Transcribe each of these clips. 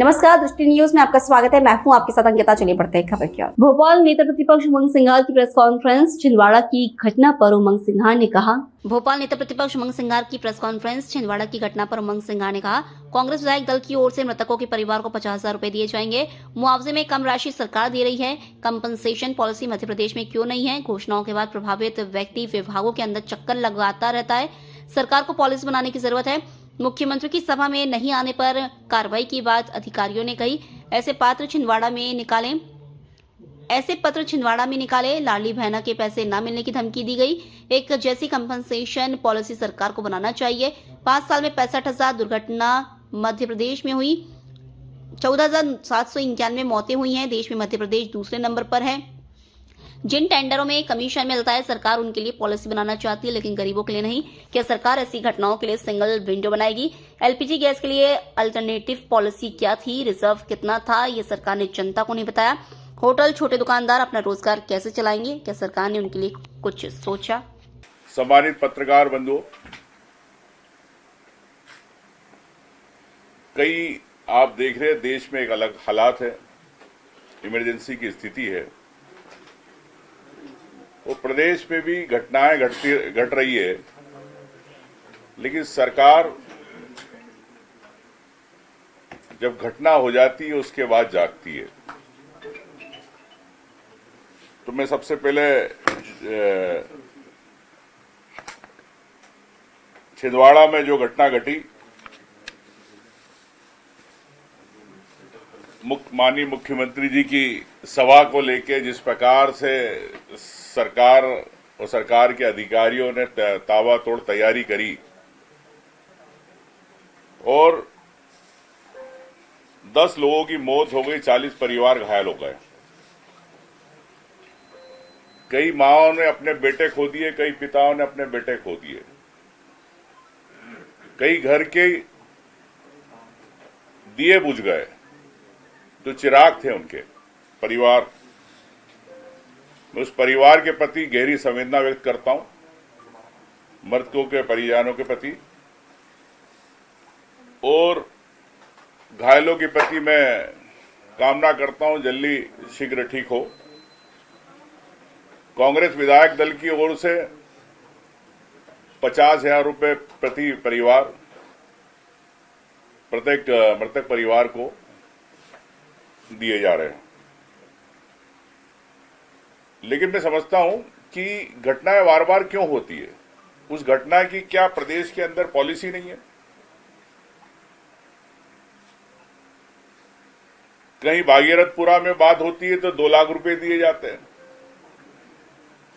नमस्कार, दृष्टि न्यूज में आपका स्वागत है। मैं हूं आपके साथ अंकिता। चलिए बढ़ते हैं खबर की ओर। भोपाल नेता प्रतिपक्ष उमंग सिंघार की प्रेस कॉन्फ्रेंस। छिंदवाड़ा की घटना पर उमंग सिंघार ने कहा। भोपाल नेता प्रतिपक्ष उमंग सिंघार की प्रेस कॉन्फ्रेंस। छिंदवाड़ा की घटना पर उमंग सिंघार ने कहा, कांग्रेस विधायक दल की ओर से मृतकों के परिवार को 50,000 रुपए दिए जाएंगे। मुआवजे में कम राशि सरकार दे रही है। कंपनसेशन पॉलिसी मध्य प्रदेश में क्यों नहीं है? घोषणाओं के बाद प्रभावित व्यक्ति विभागों के अंदर चक्कर लगवाता रहता है। सरकार को पॉलिसी बनाने की जरूरत है। मुख्यमंत्री की सभा में नहीं आने पर कार्रवाई की बात अधिकारियों ने कही। ऐसे पत्र छिंदवाड़ा में निकाले। लाडली बहना के पैसे न मिलने की धमकी दी गई। एक जैसी कंपनसेशन पॉलिसी सरकार को बनाना चाहिए। 5 साल में 65,000 दुर्घटना मध्य प्रदेश में हुई। 14,791 मौतें हुई हैं। देश में मध्य प्रदेश दूसरे नंबर पर है। जिन टेंडरों में कमीशन मिलता है, सरकार उनके लिए पॉलिसी बनाना चाहती है, लेकिन गरीबों के लिए नहीं। क्या सरकार ऐसी घटनाओं के लिए सिंगल विंडो बनाएगी? एलपीजी गैस के लिए अल्टरनेटिव पॉलिसी क्या थी? रिजर्व कितना था? ये सरकार ने जनता को नहीं बताया। होटल, छोटे दुकानदार अपना रोजगार कैसे चलाएंगे? क्या सरकार ने उनके लिए कुछ सोचा? सम्मानित पत्रकार बंधुओं, कई आप देख रहे हैं देश में एक अलग हालात है, इमरजेंसी की स्थिति है। वो प्रदेश में भी घटनाएं घट रही है, लेकिन सरकार जब घटना हो जाती है उसके बाद जागती है। तो मैं सबसे पहले छिंदवाड़ा में जो घटना घटी, माननीय मुख्यमंत्री जी की सभा को लेके जिस प्रकार से सरकार और सरकार के अधिकारियों ने ताबड़तोड़ तैयारी करी और 10 लोगों की मौत हो गई, 40 परिवार घायल हो गए। कई माओं ने अपने बेटे खो दिए, कई पिताओं ने अपने बेटे खो दिए। कई घर के दिए बुझ गए, जो चिराग थे उनके परिवार। मैं उस परिवार के प्रति गहरी संवेदना व्यक्त करता हूं, मृतकों के परिजनों के प्रति, और घायलों के प्रति मैं कामना करता हूं जल्दी शीघ्र ठीक हो। कांग्रेस विधायक दल की ओर से 50,000 रुपए प्रति परिवार, प्रत्येक मृतक परिवार को दिए जा रहे हैं। लेकिन मैं समझता हूं कि घटनाएं बार बार क्यों होती है। उस घटना की क्या प्रदेश के अंदर पॉलिसी नहीं है? कहीं भागीरथपुरा में बात होती है तो 2 लाख रुपए दिए जाते हैं,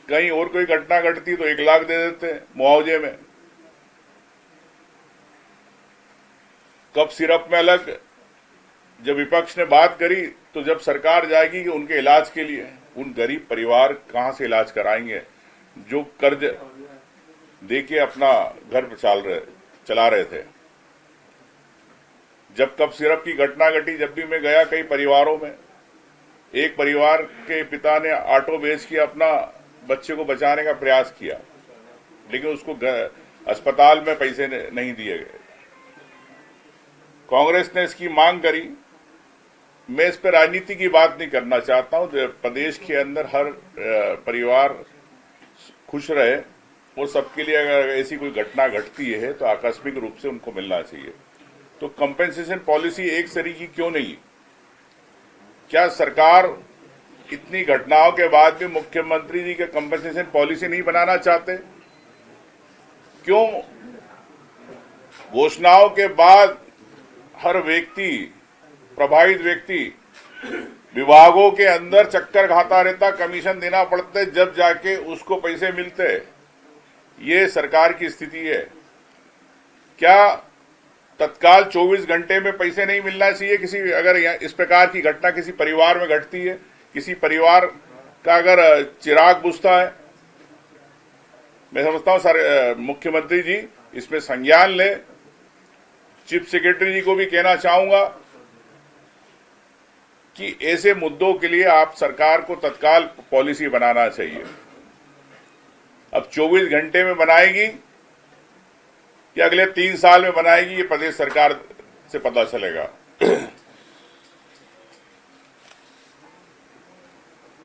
कहीं और कोई घटना घटती है तो 1 लाख दे देते हैं मुआवजे में। कप सिरप में अलग जब विपक्ष ने बात करी, तो जब सरकार जाएगी कि उनके इलाज के लिए उन गरीब परिवार कहां से इलाज कराएंगे जो कर्ज देके अपना घर चला रहे थे। जब कप सिरप की घटना घटी, जब भी मैं गया कई परिवारों में, एक परिवार के पिता ने ऑटो बेच के अपना बच्चे को बचाने का प्रयास किया, लेकिन उसको अस्पताल में पैसे नहीं दिए गए। कांग्रेस ने इसकी मांग करी। मैं इस पर राजनीति की बात नहीं करना चाहता हूं। प्रदेश के अंदर हर परिवार खुश रहे और सबके लिए अगर ऐसी कोई घटना घटती है तो आकस्मिक रूप से उनको मिलना चाहिए। तो कंपेंसेशन पॉलिसी एक तरीके क्यों नहीं? क्या सरकार इतनी घटनाओं के बाद भी मुख्यमंत्री जी के कंपेंसेशन पॉलिसी नहीं बनाना चाहते? क्यों घोषणाओं के बाद हर व्यक्ति, प्रभावित व्यक्ति विभागों के अंदर चक्कर खाता रहता, कमीशन देना पड़ता, जब जाके उसको पैसे मिलते? ये सरकार की स्थिति है। क्या तत्काल 24 घंटे में पैसे नहीं मिलना चाहिए? अगर इस प्रकार की घटना किसी परिवार में घटती है, किसी परिवार का अगर चिराग बुझता है, मैं समझता हूं सर मुख्यमंत्री जी इसमें संज्ञान ले। चीफ सेक्रेटरी जी को भी कहना चाहूंगा कि ऐसे मुद्दों के लिए आप सरकार को तत्काल पॉलिसी बनाना चाहिए। अब 24 घंटे में बनाएगी कि अगले 3 साल में बनाएगी, ये प्रदेश सरकार से पता चलेगा।